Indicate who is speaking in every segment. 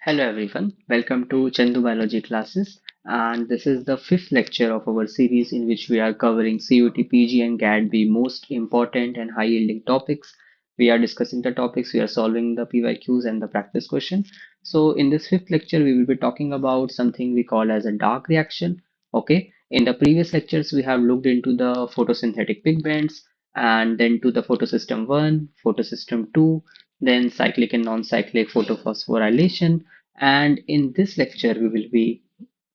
Speaker 1: Hello everyone, welcome to Chandu Biology Classes, and this is the fifth lecture of our series in which we are covering CUET PG and GAT-B most important and high-yielding topics. We are discussing the topics, we are solving the PYQs and the practice question. So in this fifth lecture, we will be talking about something we call as a dark reaction. Okay, in the previous lectures, we have looked into the photosynthetic pigments and then to the photosystem 1, photosystem 2, then cyclic and non-cyclic photophosphorylation, and in this lecture, we will be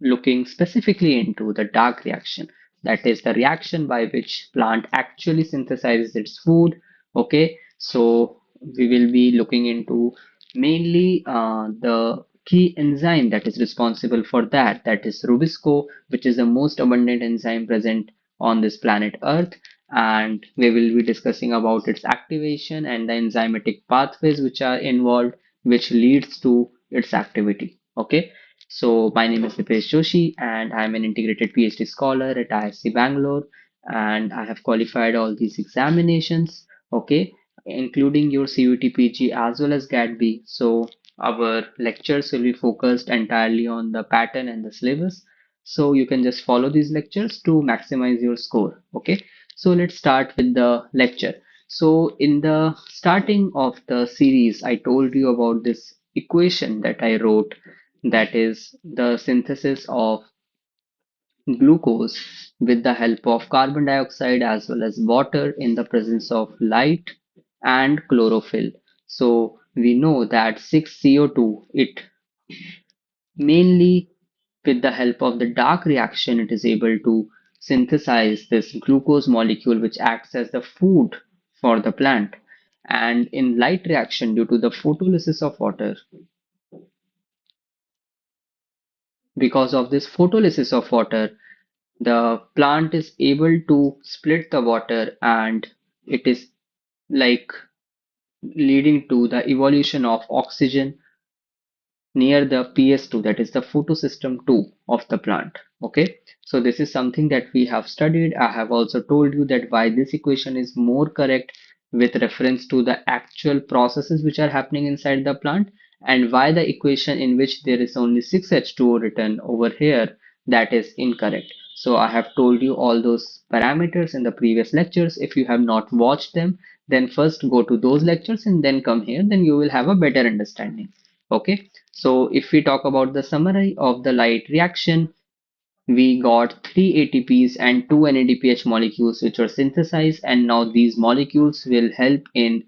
Speaker 1: looking specifically into the dark reaction. That is the reaction by which plant actually synthesizes its food. Okay, so we will be looking into mainly the key enzyme that is responsible for that. That is RuBisCO, which is the most abundant enzyme present on this planet Earth. And we will be discussing about its activation and the enzymatic pathways which are involved, which leads to its activity. Okay, so my name is Deepesh Joshi, and I'm an integrated PhD scholar at ISC Bangalore, and I have qualified all these examinations. Okay, including your CUET PG as well as GAT-B. So our lectures will be focused entirely on the pattern and the syllabus. So you can just follow these lectures to maximize your score. Okay, so let's start with the lecture. So in the starting of the series, I told you about this equation that I wrote, that is the synthesis of glucose with the help of carbon dioxide as well as water in the presence of light and chlorophyll. So we know that 6CO2, it mainly with the help of the dark reaction, it is able to synthesize this glucose molecule which acts as the food for the plant. And in light reaction, due to the photolysis of water, because of this photolysis of water, the plant is able to split the water, and it is like leading to the evolution of oxygen near the PS2, that is the photosystem 2 of the plant. Okay, so this is something that we have studied. I have also told you that why this equation is more correct with reference to the actual processes which are happening inside the plant, and why the equation in which there is only 6H2O written over here, that is incorrect. So I have told you all those parameters in the previous lectures. If you have not watched them, then first go to those lectures and then come here, then you will have a better understanding. Okay, so if we talk about the summary of the light reaction, we got three ATPs and two NADPH molecules which were synthesized, and now these molecules will help in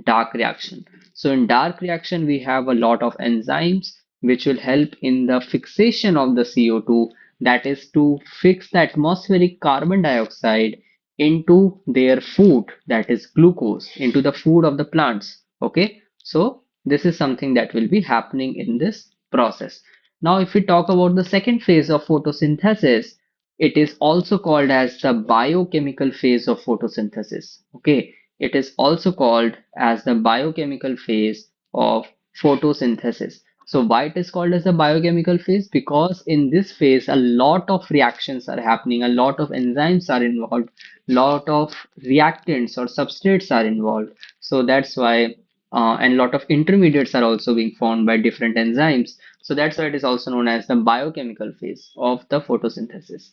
Speaker 1: dark reaction. So in dark reaction, we have a lot of enzymes which will help in the fixation of the CO2, that is to fix the atmospheric carbon dioxide into their food, that is glucose, into the food of the plants. Okay, so this is something that will be happening in this process. Now, if we talk about the second phase of photosynthesis, it is also called as the biochemical phase of photosynthesis. Okay, it is also called as the biochemical phase of photosynthesis. So why it is called as the biochemical phase? Because in this phase, a lot of reactions are happening, a lot of enzymes are involved, lot of reactants or substrates are involved. So that's why, and a lot of intermediates are also being formed by different enzymes. So that's why it is also known as the biochemical phase of the photosynthesis.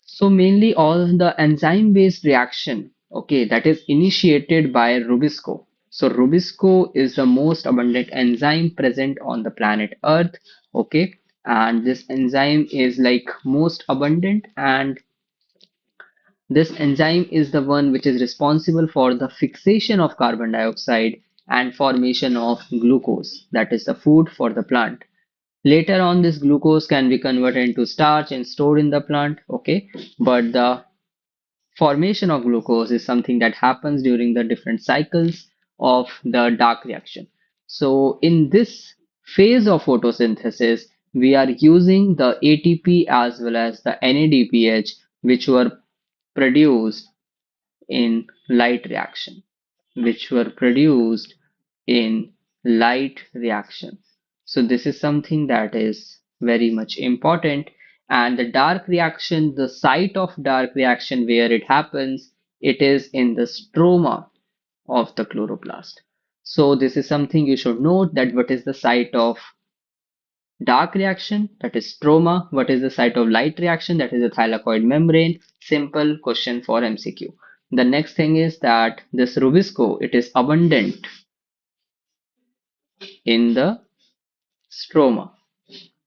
Speaker 1: So mainly all the enzyme-based reaction, okay, that is initiated by RuBisCO. So RuBisCO is the most abundant enzyme present on the planet Earth, okay, and this enzyme is like most abundant, and this enzyme is the one which is responsible for the fixation of carbon dioxide and formation of glucose, that is the food for the plant. Later on, this glucose can be converted into starch and stored in the plant, okay? But the formation of glucose is something that happens during the different cycles of the dark reaction. So in this phase of photosynthesis, we are using the ATP as well as the NADPH, which were produced in light reaction, which were produced in light reaction. So this is something that is very much important. And the dark reaction, the site of dark reaction where it happens, it is in the stroma of the chloroplast. So this is something you should note, that what is the site of Dark reaction, that is stroma. What is the site of light reaction? That is the thylakoid membrane. Simple question for MCQ. The next thing is that this RuBisCO, it is abundant in the stroma.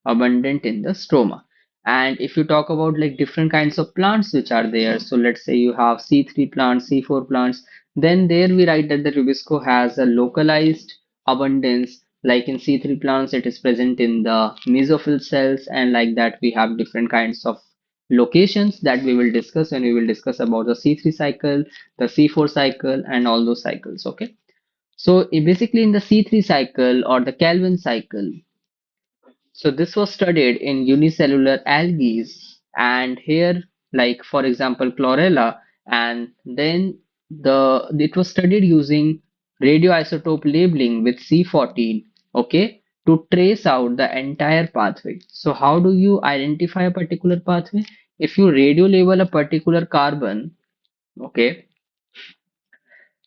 Speaker 1: Abundant in the stroma. And if you talk about like different kinds of plants which are there, so let's say you have C3 plants, C4 plants, then there we write that the RuBisCO has a localized abundance. Like in C3 plants, it is present in the mesophyll cells, and like that we have different kinds of locations that we will discuss when we will discuss about the C3 cycle, the C4 cycle, and all those cycles. Okay. So basically in the C3 cycle or the Calvin cycle, so this was studied in unicellular algae, and here, like for example, chlorella, and then it was studied using radioisotope labeling with C14, okay, to trace out the entire pathway. So how do you identify a particular pathway? If you radio label a particular carbon, okay,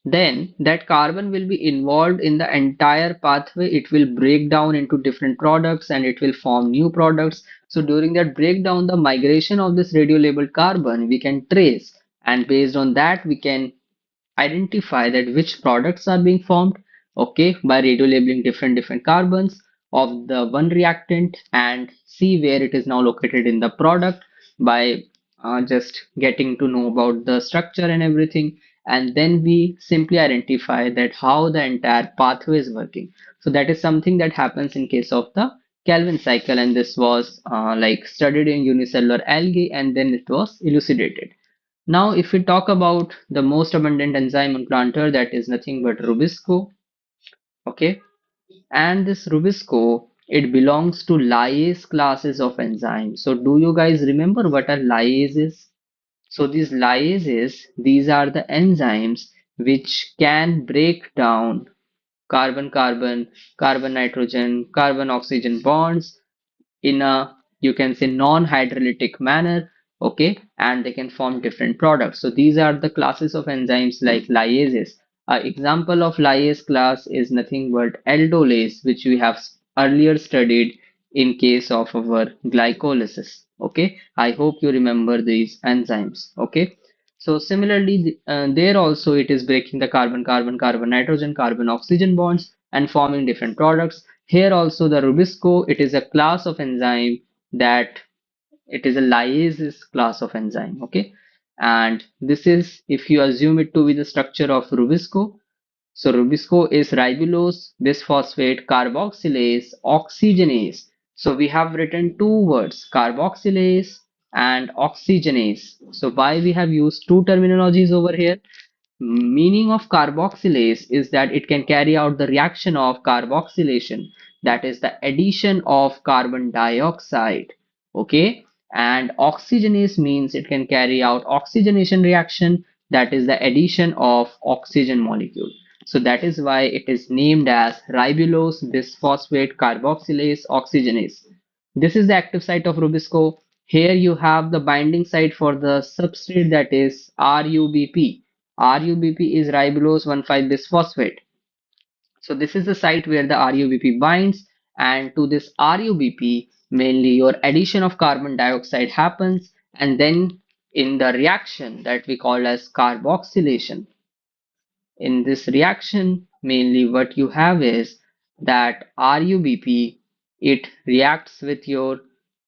Speaker 1: then that carbon will be involved in the entire pathway. It will break down into different products and it will form new products. So during that breakdown, the migration of this radio labeled carbon we can trace, and based on that we can identify that which products are being formed, okay, by radio labeling different carbons of the one reactant and see where it is now located in the product by just getting to know about the structure and everything, and then we simply identify that how the entire pathway is working. So that is something that happens in case of the Calvin cycle, and this was like studied in unicellular algae and then it was elucidated. Now, if we talk about the most abundant enzyme on plantar, that is nothing but RuBisCO. Okay, and this RuBisCO, it belongs to lyase classes of enzymes. So, do you guys remember what a lyase is? So, these lyases, these are the enzymes which can break down carbon-carbon, carbon-nitrogen, carbon-oxygen bonds in a, you can say, non-hydrolytic manner, okay, and they can form different products. So these are the classes of enzymes like lyases. Example of lyase class is nothing but aldolase, which we have earlier studied in case of our glycolysis. Okay, I hope you remember these enzymes. Okay, so similarly, there also it is breaking the carbon-carbon, carbon-nitrogen, carbon-oxygen bonds and forming different products. Here also the RuBisCO, it is a class of enzyme that it is a lyase class of enzyme. Okay, and this is if you assume it to be the structure of RuBisCO. So RuBisCO is ribulose, bisphosphate, carboxylase, oxygenase. So we have written two words, carboxylase and oxygenase. So why we have used two terminologies over here? Meaning of carboxylase is that it can carry out the reaction of carboxylation, that is the addition of carbon dioxide. Okay, and oxygenase means it can carry out oxygenation reaction, that is the addition of oxygen molecule. So that is why it is named as ribulose bisphosphate carboxylase oxygenase. This is the active site of RuBisCO. Here you have the binding site for the substrate, that is RuBP. RuBP is ribulose 1,5-bisphosphate. So this is the site where the RuBP binds, and to this RuBP mainly your addition of carbon dioxide happens, and then in the reaction that we call as carboxylation, in this reaction, mainly what you have is that RuBP, it reacts with your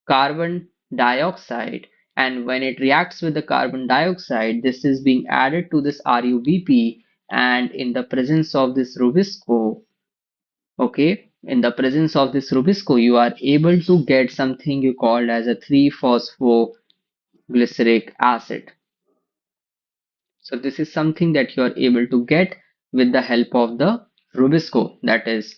Speaker 1: carbon dioxide, and when it reacts with the carbon dioxide, this is being added to this RuBP, and in the presence of this RuBisCO, okay, in the presence of this RuBisCO, you are able to get something you called as a 3-phosphoglyceric acid. So this is something that you are able to get with the help of the RuBisCO, that is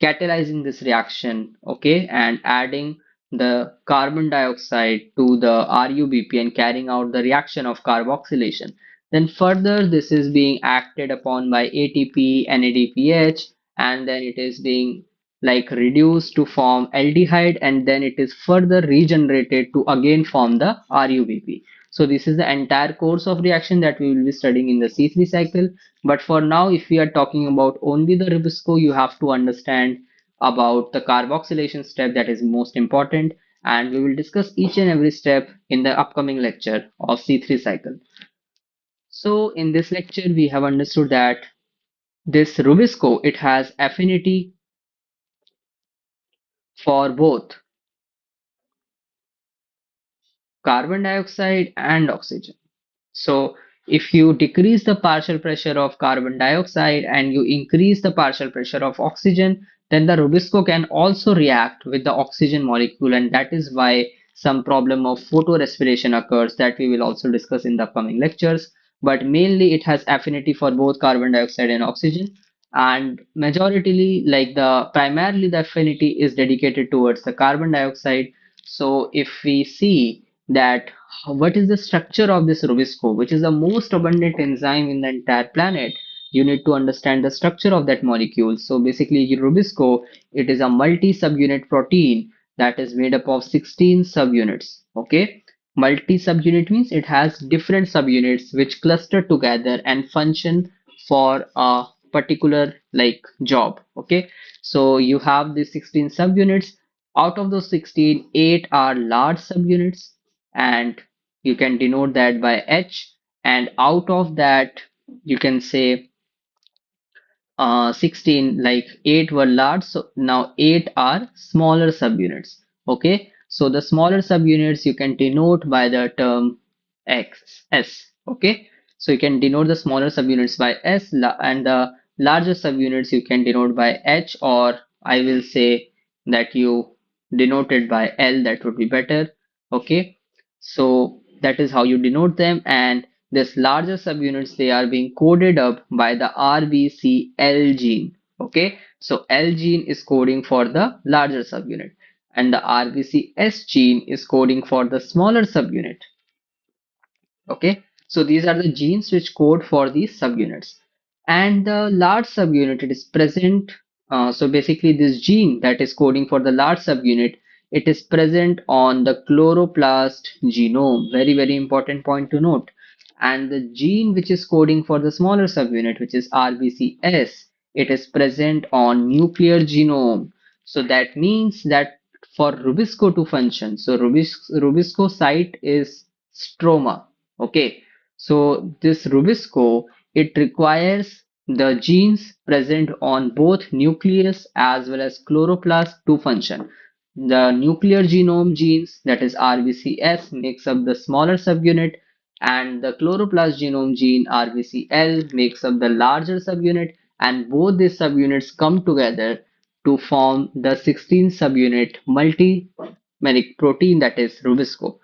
Speaker 1: catalyzing this reaction, okay, and adding the carbon dioxide to the RuBP and carrying out the reaction of carboxylation. Then further this is being acted upon by ATP, NADPH, and then it is being like reduced to form aldehyde, and then it is further regenerated to again form the RuBP. So this is the entire course of reaction that we will be studying in the C3 cycle. But for now, if we are talking about only the RuBisCO, you have to understand about the carboxylation step that is most important, and we will discuss each and every step in the upcoming lecture of C3 cycle. So in this lecture, we have understood that this RuBisCO, it has affinity for both carbon dioxide and oxygen. So if you decrease the partial pressure of carbon dioxide and you increase the partial pressure of oxygen, then the RuBisCO can also react with the oxygen molecule, and that is why some problem of photorespiration occurs that we will also discuss in the upcoming lectures. But mainly it has affinity for both carbon dioxide and oxygen, and majority like the primarily the affinity is dedicated towards the carbon dioxide. So if we see that what is the structure of this RuBisCO, which is the most abundant enzyme in the entire planet, you need to understand the structure of that molecule. So basically, RuBisCO, it is a multi-subunit protein that is made up of 16 subunits. Okay, multi-subunit means it has different subunits which cluster together and function for a particular like job. Okay, so you have the 16 subunits. Out of those 16, 8 are large subunits, and you can denote that by H, and out of that you can say 16, like 8 were large, so now 8 are smaller subunits. Okay, so the smaller subunits you can denote by the term S. Okay, so you can denote the smaller subunits by and the larger subunits you can denote by H, or I will say that you denote it by L, that would be better. Okay, so that is how you denote them, and this larger subunits, they are being coded up by the RBCL gene. Okay, so L gene is coding for the larger subunit, and the RBCS gene is coding for the smaller subunit. Okay, so these are the genes which code for these subunits. And the large subunit, it is present. So basically, this gene that is coding for the large subunit, it is present on the chloroplast genome. Very, very important point to note. And the gene which is coding for the smaller subunit, which is RBCS, it is present on nuclear genome. So that means that for RuBisCO to function, so RuBisCO site is stroma. Okay, so this RuBisCO, it requires the genes present on both nucleus as well as chloroplast to function. The nuclear genome genes, that is RBCS, makes up the smaller subunit, and the chloroplast genome gene RBCL makes up the larger subunit, and both these subunits come together to form the 16 subunit multimeric protein, that is RuBisCO.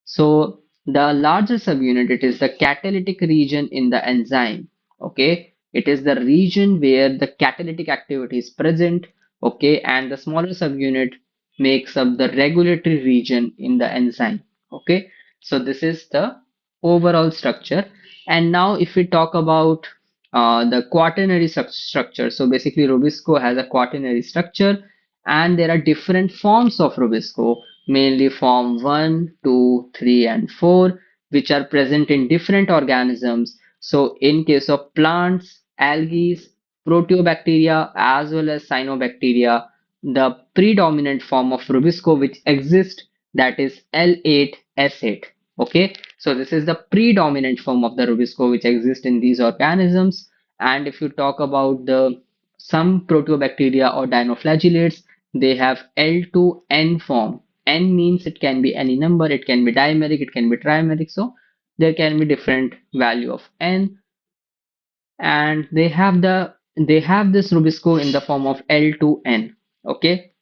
Speaker 1: So the larger subunit, it is the catalytic region in the enzyme. Okay, it is the region where the catalytic activity is present. Okay, and the smaller subunit makes up the regulatory region in the enzyme. Okay, so this is the overall structure. And now if we talk about the quaternary structure, so basically RuBisCO has a quaternary structure, and there are different forms of RuBisCO, mainly form 1, 2, 3, and 4, which are present in different organisms. So in case of plants, algae, proteobacteria, as well as cyanobacteria, the predominant form of RuBisCO which exists, that is L8S8. Okay, so this is the predominant form of the RuBisCO which exists in these organisms. And if you talk about the some proteobacteria or dinoflagellates, they have L2N form. N means it can be any number, it can be dimeric, it can be trimeric, so there can be different value of N, and they have this RuBisCO in the form of L2N. Okay,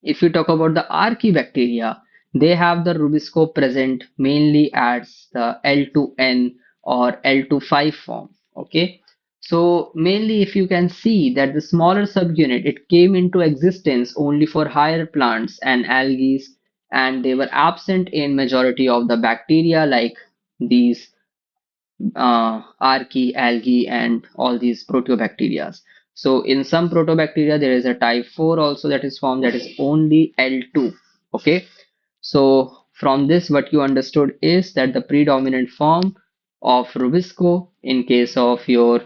Speaker 1: if you talk about the archaebacteria, they have the RuBisCO present mainly as the L2N or L25 form. Okay, so mainly if you can see that the smaller subunit, it came into existence only for higher plants and algae, and they were absent in majority of the bacteria like these archaea, algae, and all these proteobacteria. So in some protobacteria, there is a type 4 also that is formed, that is only L2. Okay. So from this, what you understood is that the predominant form of RuBisCO in case of your,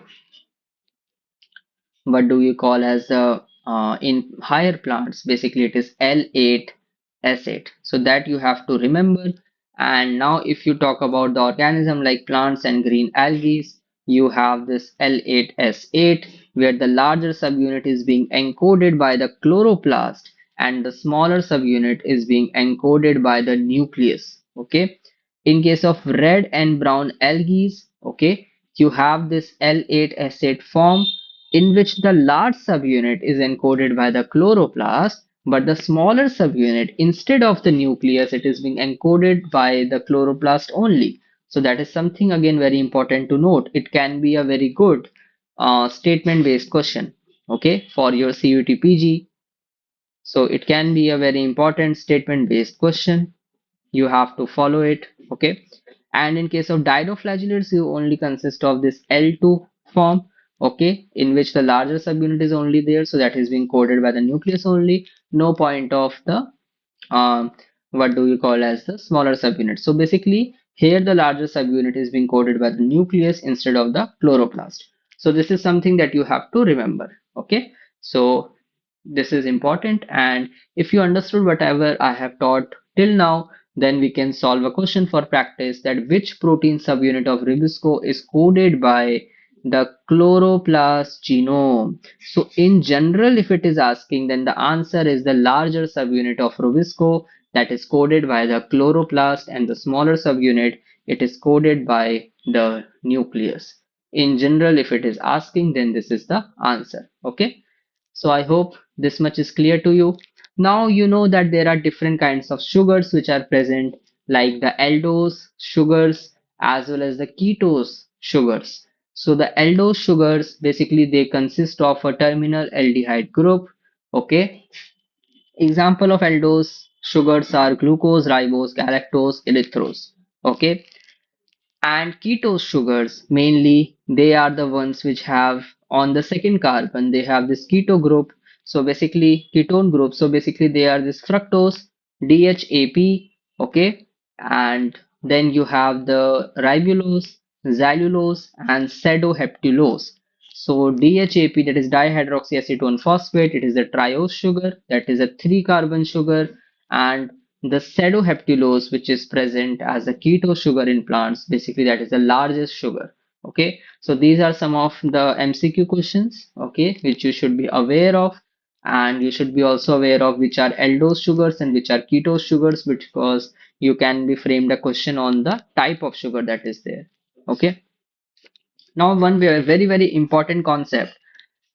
Speaker 1: what do you call as the in higher plants, basically it is L8S8. So that you have to remember. And now if you talk about the organism like plants and green algae, you have this L8S8 where the larger subunit is being encoded by the chloroplast and the smaller subunit is being encoded by the nucleus. Okay. In case of red and brown algae, okay, you have this L8S8 form in which the large subunit is encoded by the chloroplast, but the smaller subunit, instead of the nucleus, it is being encoded by the chloroplast only. So that is something again very important to note. It can be a very good statement-based question, okay, for your CUET PG. So it can be a very important statement-based question. You have to follow it, okay. And in case of dinoflagellates, you only consist of this L2 form, okay, in which the larger subunit is only there, so that is being coded by the nucleus only. No point of the um, what do you call as the smaller subunit. So basically here the larger subunit is being coded by the nucleus instead of the chloroplast. So this is something that you have to remember, okay. So this is important, and if you understood whatever I have taught till now, then we can solve a question for practice that which protein subunit of RuBisCO is coded by the chloroplast genome. So in general, if it is asking, then the answer is the larger subunit of RuBisCO that is coded by the chloroplast, and the smaller subunit, it is coded by the nucleus. In general, if it is asking, then this is the answer. Okay. So I hope this much is clear to you. Now you know that there are different kinds of sugars which are present, like the aldose sugars as well as the ketose sugars. So the aldose sugars, basically they consist of a terminal aldehyde group. Okay. Example of aldose sugars are glucose, ribose, galactose, erythrose. Okay. And ketose sugars, mainly they are the ones which have on the second carbon, they have this keto group. So basically ketone group. So basically they are this fructose, DHAP, okay. And then you have the ribulose, xylulose, and pseudoheptulose. So DHAP, that is dihydroxyacetone phosphate, it is a triose sugar, that is a three carbon sugar. And the pseudoheptulose, which is present as a keto sugar in plants, basically that is the largest sugar. Okay, so these are some of the MCQ questions, okay, which you should be aware of. And you should be also aware of which are aldose sugars and which are ketose sugars, because you can be framed a question on the type of sugar that is there. Okay, now one very important concept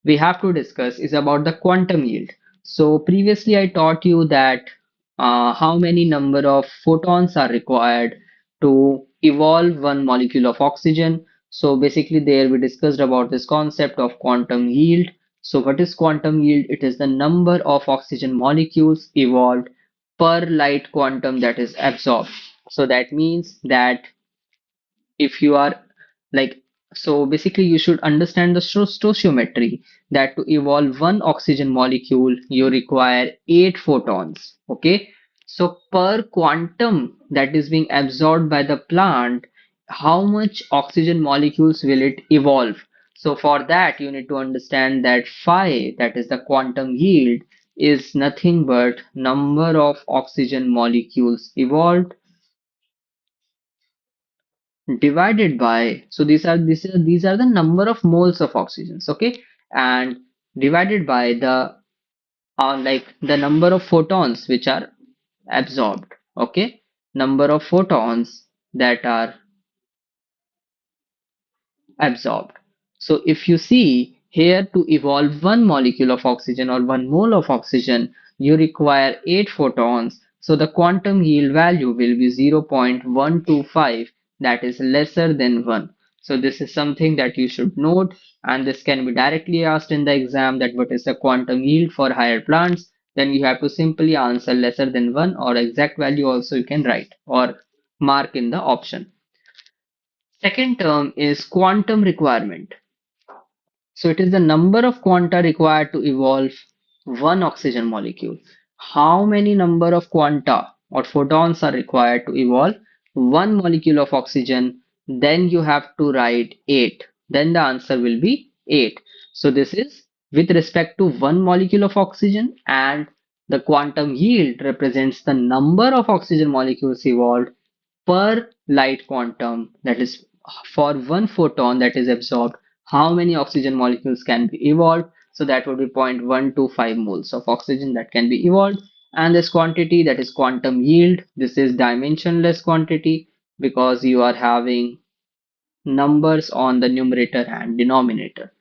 Speaker 1: we have to discuss is about the quantum yield. So previously I taught you that how many number of photons are required to evolve one molecule of oxygen. So basically there we discussed about this concept of quantum yield. So what is quantum yield? It is the number of oxygen molecules evolved per light quantum that is absorbed. So that means that if you are like, so basically you should understand the stoichiometry, that to evolve one oxygen molecule you require 8 photons. Okay, so per quantum that is being absorbed by the plant, how much oxygen molecules will it evolve? So for that you need to understand that phi, that is the quantum yield, is nothing but number of oxygen molecules evolved divided by, so these are the number of moles of oxygens, okay, and divided by the like the number of photons which are absorbed, okay, number of photons that are absorbed. So if you see here, to evolve one molecule of oxygen or one mole of oxygen, you require 8 photons. So the quantum yield value will be 0.125, that is lesser than 1. So this is something that you should note, and this can be directly asked in the exam, that what is the quantum yield for higher plants. Then you have to simply answer lesser than 1, or exact value also you can write or mark in the option. Second term is quantum requirement. So it is the number of quanta required to evolve one oxygen molecule. How many number of quanta or photons are required to evolve one molecule of oxygen? Then you have to write 8. Then the answer will be 8. So this is with respect to one molecule of oxygen, and the quantum yield represents the number of oxygen molecules evolved per light quantum, that is for one photon that is absorbed, how many oxygen molecules can be evolved. So that would be 0.125 moles of oxygen that can be evolved. And this quantity, that is quantum yield, this is dimensionless quantity because you are having numbers on the numerator and denominator.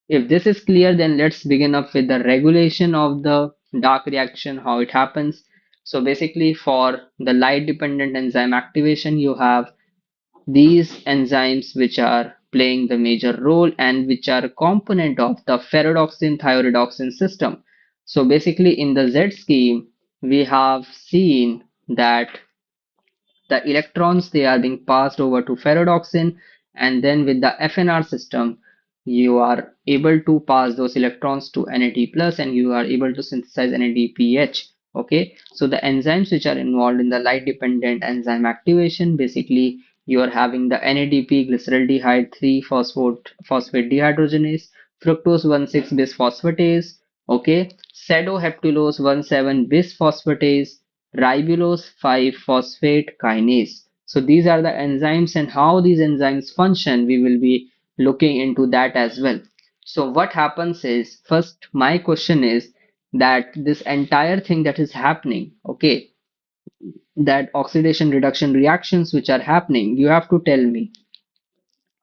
Speaker 1: If this is clear, then let's begin up with the regulation of the dark reaction, how it happens. So basically for the light dependent enzyme activation, you have these enzymes which are playing the major role and which are a component of the ferredoxin thioredoxin system. So basically in the Z scheme, we have seen that the electrons, they are being passed over to ferredoxin, and then with the FNR system you are able to pass those electrons to NAD plus and you are able to synthesize NADPH. Okay, so the enzymes which are involved in the light dependent enzyme activation, basically you are having the NADP glyceraldehyde 3 phosphate dehydrogenase, fructose 1,6 bisphosphatase, okay, pseudoheptulose 1,7 bisphosphatase, ribulose 5-phosphate kinase. So these are the enzymes, and how these enzymes function, we will be looking into that as well. So what happens is, first my question is that this entire thing that is happening, okay, that oxidation reduction reactions which are happening, you have to tell me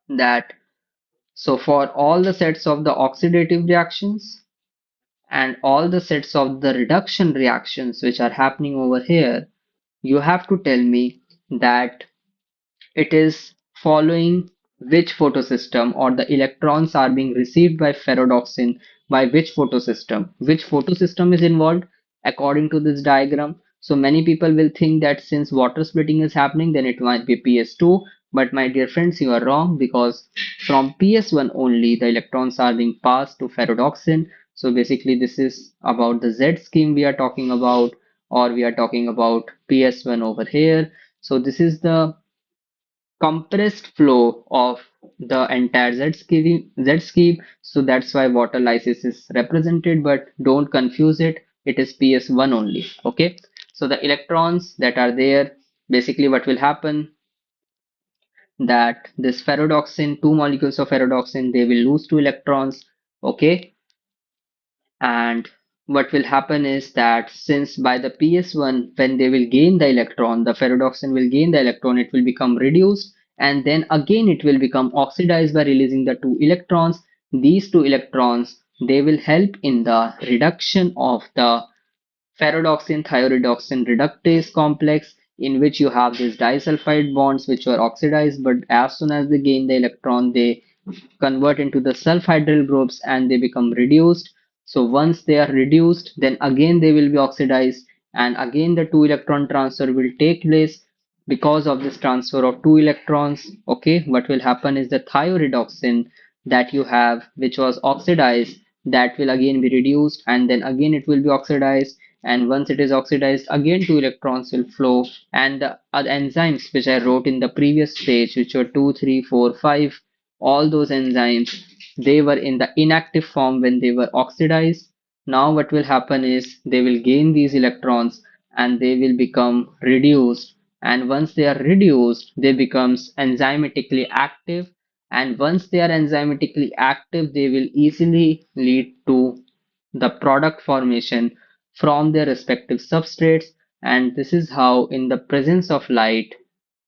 Speaker 1: that, so for all the sets of the oxidative reactions and all the sets of the reduction reactions which are happening over here, you have to tell me that it is following which photosystem, or the electrons are being received by ferredoxin by which photosystem. Which photosystem is involved according to this diagram? So many people will think that since water splitting is happening, then it might be PS2. But my dear friends, you are wrong, because from PS1 only the electrons are being passed to ferredoxin. So basically this is about the Z scheme we are talking about, or we are talking about PS1 over here. So this is the compressed flow of the entire Z scheme. So that's why water lysis is represented, but don't confuse it. It is PS1 only. Okay. So the electrons that are there, basically what will happen, that this ferredoxin, two molecules of ferredoxin, they will lose two electrons. Okay. And what will happen is that since by the PS1, when they will gain the electron, the ferredoxin will gain the electron, it will become reduced, and then again it will become oxidized by releasing the two electrons. These two electrons, they will help in the reduction of the ferredoxin thioredoxin reductase complex, in which you have these disulfide bonds which were oxidized, but as soon as they gain the electron, they convert into the sulfhydryl groups and they become reduced. So once they are reduced, then again they will be oxidized, and again the two electron transfer will take place. Because of this transfer of two electrons, okay, what will happen is the thioredoxin that you have, which was oxidized, that will again be reduced, and then again it will be oxidized, and once it is oxidized, again two electrons will flow, and the other enzymes which I wrote in the previous page, which were 2, 3, 4, 5, all those enzymes, they were in the inactive form when they were oxidized. Now what will happen is they will gain these electrons and they will become reduced, and once they are reduced they becomes enzymatically active, and once they are enzymatically active they will easily lead to the product formation from their respective substrates. And this is how in the presence of light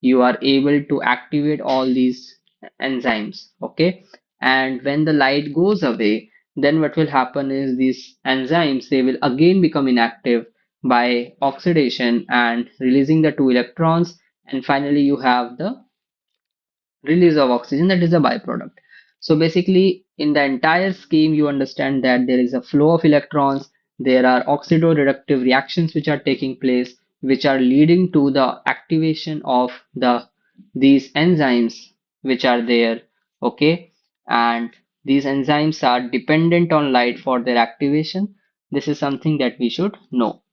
Speaker 1: you are able to activate all these enzymes. Okay, and when the light goes away, then what will happen is these enzymes, they will again become inactive by oxidation and releasing the two electrons, and finally you have the release of oxygen, that is a byproduct. So basically in the entire scheme you understand that there is a flow of electrons, there are oxidoreductive reactions which are taking place, which are leading to the activation of these enzymes which are there. Okay, and these enzymes are dependent on light for their activation. This is something that we should know.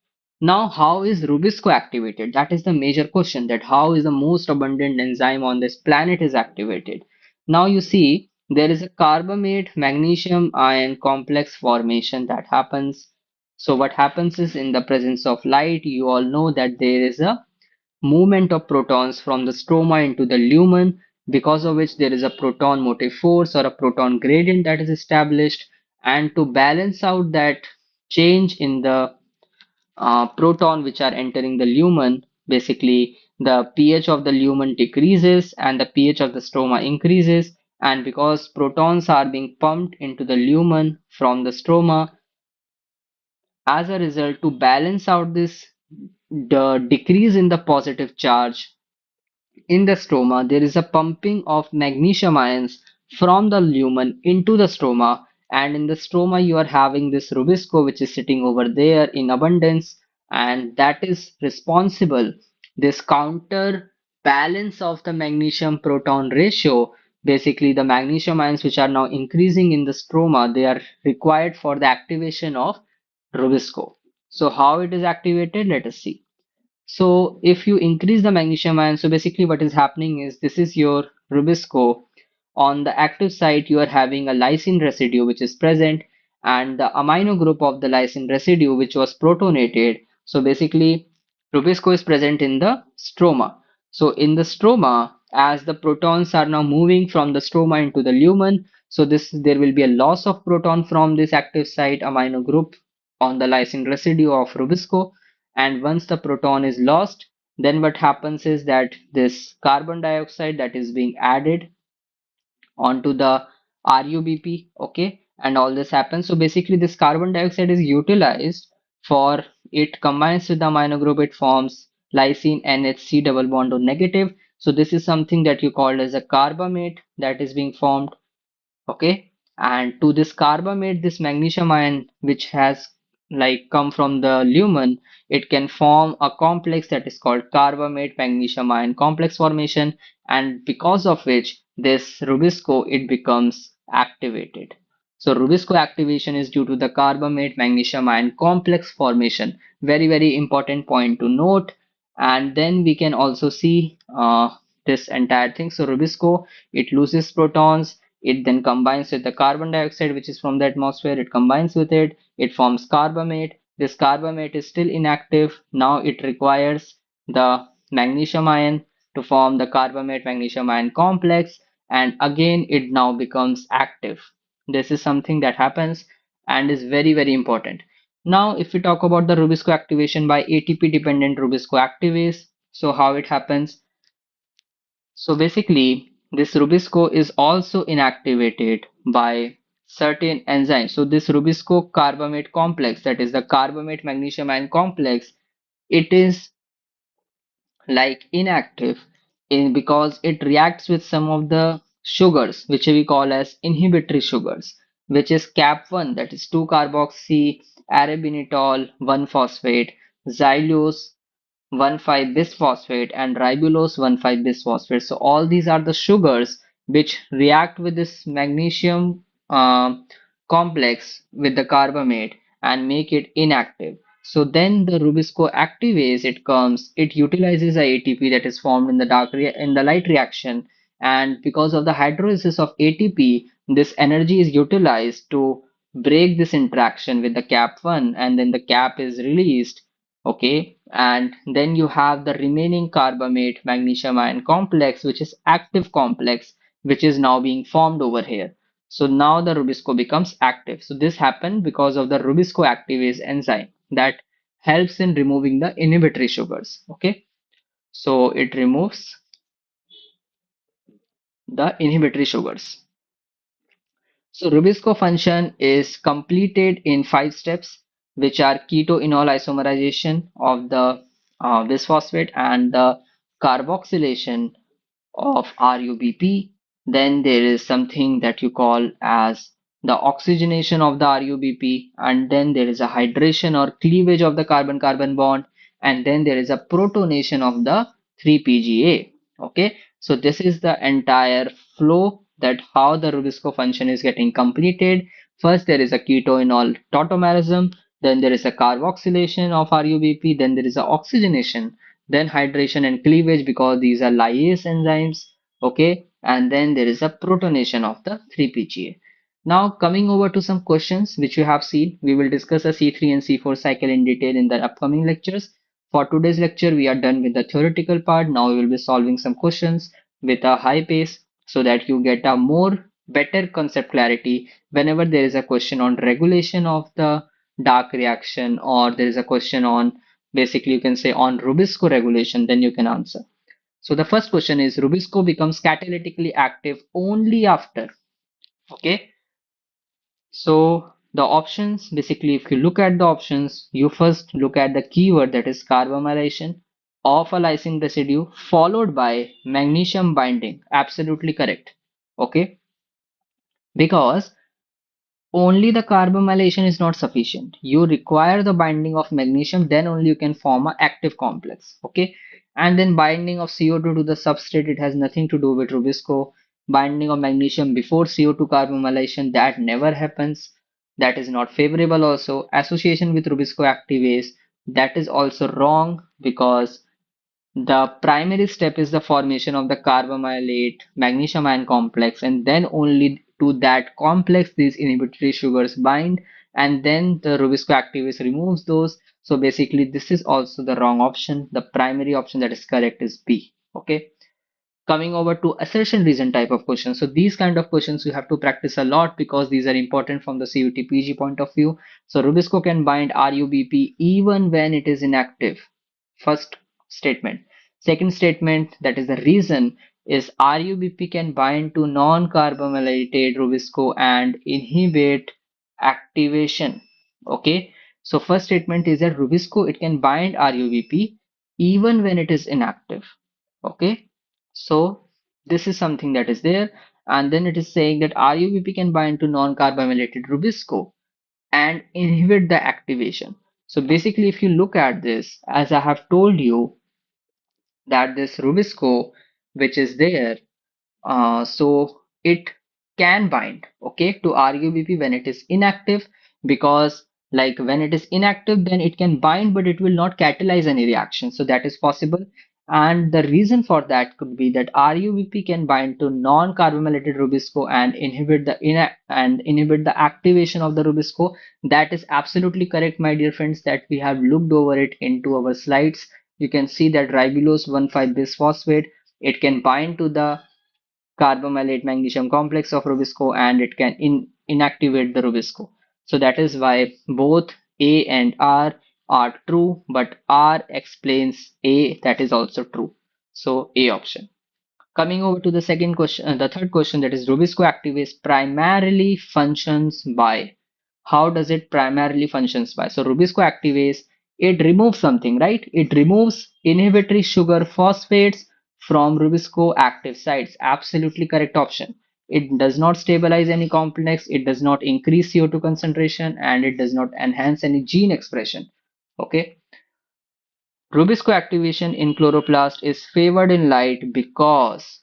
Speaker 1: Now, how is RuBisCO activated? That is the major question, that how is the most abundant enzyme on this planet is activated. Now you see, there is a carbamate magnesium ion complex formation that happens. So what happens is, in the presence of light, you all know that there is a movement of protons from the stroma into the lumen, because of which there is a proton motive force or a proton gradient that is established. And to balance out that change in the proton which are entering the lumen, basically the pH of the lumen decreases and the pH of the stroma increases. And because protons are being pumped into the lumen from the stroma, as a result, to balance out this, the decrease in the positive charge in the stroma, there is a pumping of magnesium ions from the lumen into the stroma, and in the stroma, you are having this RuBisCO which is sitting over there in abundance, and that is responsible. This counter balance of the magnesium proton ratio, basically, the magnesium ions which are now increasing in the stroma, they are required for the activation of RuBisCO. So, how it is activated? Let us see. So if you increase the magnesium ion, so basically what is happening is, this is your RuBisCO. On the active site, you are having a lysine residue which is present, and the amino group of the lysine residue which was protonated. So basically, RuBisCO is present in the stroma. So in the stroma, as the protons are now moving from the stroma into the lumen, so this, there will be a loss of proton from this active site amino group on the lysine residue of RuBisCO. And once the proton is lost, then what happens is that this carbon dioxide that is being added onto the RuBP, okay, and all this happens. So basically, this carbon dioxide is utilized for, it combines with the amino group, it forms lysine NHC double bond O negative. So this is something that you called as a carbamate that is being formed. Okay, and to this carbamate, this magnesium ion which has like come from the lumen, it can form a complex that is called carbamate magnesium ion complex formation, and because of which this RuBisCO, it becomes activated. So RuBisCO activation is due to the carbamate magnesium ion complex formation. Very, very important point to note. And then we can also see this entire thing. So RuBisCO, it loses protons, it then combines with the carbon dioxide which is from the atmosphere, it combines with it, it forms carbamate. This carbamate is still inactive. Now it requires the magnesium ion to form the carbamate magnesium ion complex, and again it now becomes active. This is something that happens and is very, very important. Now, if we talk about the RuBisCO activation by ATP dependent RuBisCO activase, so how it happens? So basically, this RuBisCO is also inactivated by certain enzymes. So this RuBisCO carbamate complex, that is the carbamate magnesium ion complex, it is like inactive in, because it reacts with some of the sugars which we call as inhibitory sugars, which is cap1, that is 2-carboxy arabinitol 1-phosphate, xylose 1,5 bisphosphate, and ribulose 1,5 bisphosphate. So all these are the sugars which react with this magnesium complex with the carbamate and make it inactive. So then the RuBisCO activase, it comes, it utilizes a ATP that is formed in the in the light reaction, and because of the hydrolysis of ATP, this energy is utilized to break this interaction with the cap1, and then the cap is released. Okay, and then you have the remaining carbamate magnesium ion complex, which is active complex, which is now being formed over here. So now the RuBisCO becomes active. So this happened because of the RuBisCO activase enzyme that helps in removing the inhibitory sugars. Okay, so it removes the inhibitory sugars. So RuBisCO function is completed in 5 steps, which are keto-enol isomerization of the bisphosphate and the carboxylation of RuBP. Then there is something that you call as the oxygenation of the RuBP, and then there is a hydration or cleavage of the carbon-carbon bond, and then there is a protonation of the 3-PGA. Okay, so this is the entire flow, that how the RuBisCO function is getting completed. First, there is a keto-enol tautomerism, then there is a carboxylation of RuBP, then there is a oxygenation, then hydration and cleavage, because these are lyase enzymes. Okay, and then there is a protonation of the 3-PGA. Now coming over to some questions which you have seen, we will discuss a C3 and C4 cycle in detail in the upcoming lectures. For today's lecture, we are done with the theoretical part. Now we will be solving some questions with a high pace so that you get a more better concept clarity whenever there is a question on regulation of the dark reaction, or there is a question on, basically you can say, on RuBisCO regulation, then you can answer. So the first question is, RuBisCO becomes catalytically active only after. Okay. So the options, basically, if you look at the options, you first look at the keyword, that is carbamylation of a lysine residue followed by magnesium binding. Absolutely correct. Okay. Because only the carbamylation is not sufficient. You require the binding of magnesium, then only you can form an active complex. Okay. And then binding of CO2 to the substrate, it has nothing to do with RuBisCO. Binding of magnesium before CO2 carbamylation, that never happens. That is not favorable also. Association with RuBisCO activase, that is also wrong, because the primary step is the formation of the carbamylate magnesium ion complex, and then only to that complex these inhibitory sugars bind, and then the RuBisCO activase removes those. So basically, this is also the wrong option. The primary option that is correct is B. Okay. Coming over to assertion reason type of questions. So these kind of questions you have to practice a lot because these are important from the CUET PG point of view. So RuBisCO can bind RuBP even when it is inactive. First statement. Second statement, that is the reason, is RuBP can bind to non-carbamylated RuBisCO and inhibit activation. Okay. So first statement is that RuBisCO, it can bind RuBP even when it is inactive. Okay. So this is something that is there. And then it is saying that RuBP can bind to non-carbamylated RuBisCO and inhibit the activation. So basically, if you look at this, as I have told you, that this RuBisCO, which is there, so it can bind, okay, to RuBP when it is inactive, because like when it is inactive, then it can bind, but it will not catalyze any reaction. So that is possible. And the reason for that could be that RuBP can bind to non-carbamylated RuBisCO and inhibit the activation of the RuBisCO. That is absolutely correct, my dear friends, that we have looked over it into our slides. You can see that ribulose 1,5-bisphosphate, it can bind to the carbamylate magnesium complex of RuBisCO, and it can inactivate the RuBisCO. So that is why both A and R are true, but R explains A, that is also true. So A option. Coming over to the second question, the third question, that is RuBisCO activase primarily functions by. How does it primarily functions by? So RuBisCO activase, it removes something, right? It removes inhibitory sugar phosphates from RuBisCO active sites. Absolutely correct option. It does not stabilize any complex, it does not increase CO2 concentration, and it does not enhance any gene expression. Okay. RuBisCO activation in chloroplast is favored in light because,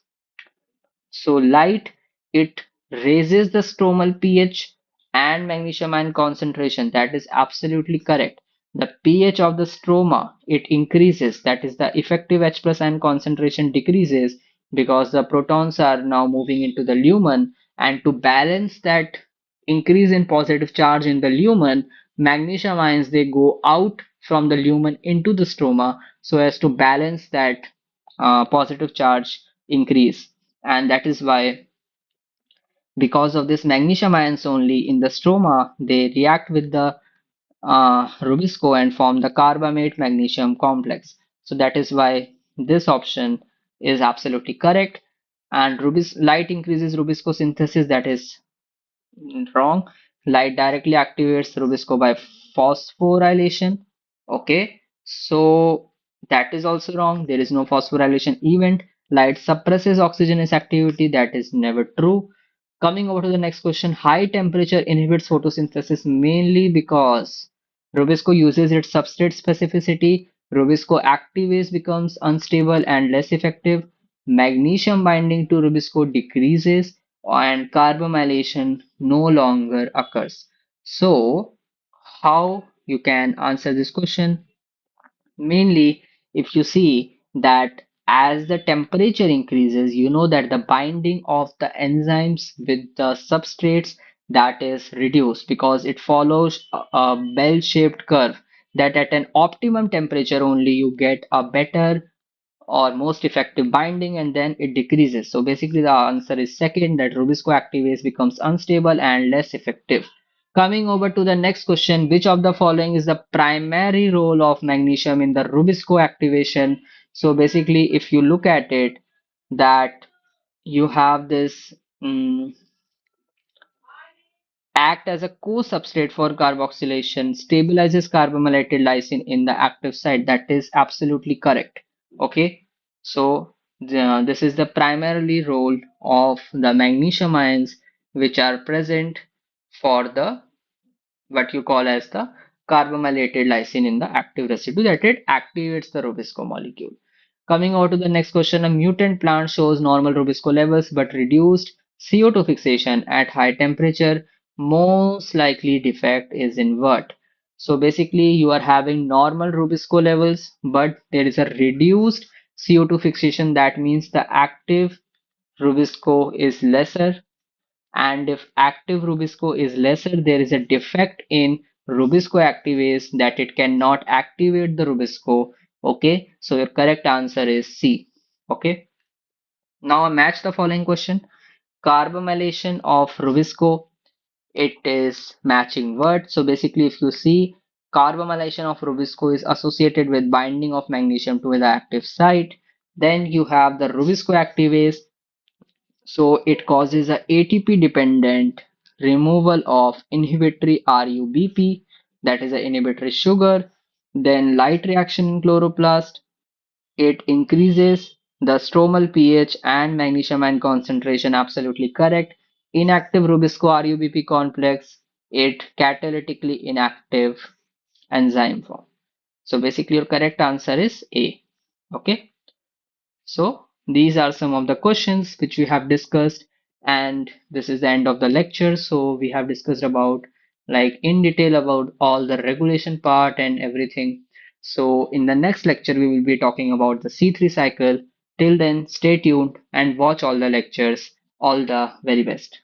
Speaker 1: so light, it raises the stromal pH and magnesium ion concentration. That is absolutely correct. The pH of the stroma, it increases. That is, the effective H plus ion concentration decreases because the protons are now moving into the lumen. And to balance that increase in positive charge in the lumen, magnesium ions, they go out from the lumen into the stroma so as to balance that positive charge increase. And that is why, because of this magnesium ions only in the stroma, they react with the RuBisCO and form the carbamate magnesium complex. So that is why this option is absolutely correct. And light increases RuBisCO synthesis, that is wrong. Light directly activates RuBisCO by phosphorylation. Okay, so that is also wrong. There is no phosphorylation event. Light suppresses oxygenase activity. That is never true. Coming over to the next question, high temperature inhibits photosynthesis mainly because RuBisCO uses its substrate specificity. RuBisCO activase becomes unstable and less effective. Magnesium binding to RuBisCO decreases and carbamylation no longer occurs. So, how you can answer this question? Mainly, if you see that as the temperature increases, you know that the binding of the enzymes with the substrates that is reduced because it follows a bell-shaped curve that at an optimum temperature only you get a better or most effective binding and then it decreases. So basically the answer is second, that RuBisCO activase becomes unstable and less effective. Coming over to the next question, which of the following is the primary role of magnesium in the RuBisCO activation? So basically if you look at it, that you have this act as a co-substrate for carboxylation, stabilizes carbamylated lysine in the active site. That is absolutely correct. Okay, so this is the primarily role of the magnesium ions which are present for the what you call as the carbamylated lysine in the active residue, that it activates the RuBisCO molecule. Coming over to the next question, a mutant plant shows normal RuBisCO levels but reduced CO2 fixation at high temperature. Most likely defect is in what? So basically you are having normal RuBisCO levels but there is a reduced CO2 fixation. That means the active RuBisCO is lesser, and if active RuBisCO is lesser, there is a defect in RuBisCO activase that it cannot activate the RuBisCO. Okay, so your correct answer is C. Okay, now match the following question. Carbamylation of RuBisCO, it is matching word. So basically if you see, carbamylation of RuBisCO is associated with binding of magnesium to the active site. Then you have the RuBisCO activase, so it causes a ATP dependent removal of inhibitory RuBP, that is an inhibitory sugar. Then light reaction in chloroplast. It increases the stromal pH and magnesium ion concentration. Absolutely correct. Inactive RuBisCO RuBP complex. It catalytically inactive enzyme form. So basically your correct answer is A. Okay. So these are some of the questions which we have discussed, and this is the end of the lecture. So we have discussed about like in detail about all the regulation part and everything. So in the next lecture we will be talking about the C3 cycle. Till then, stay tuned and watch all the lectures. All the very best.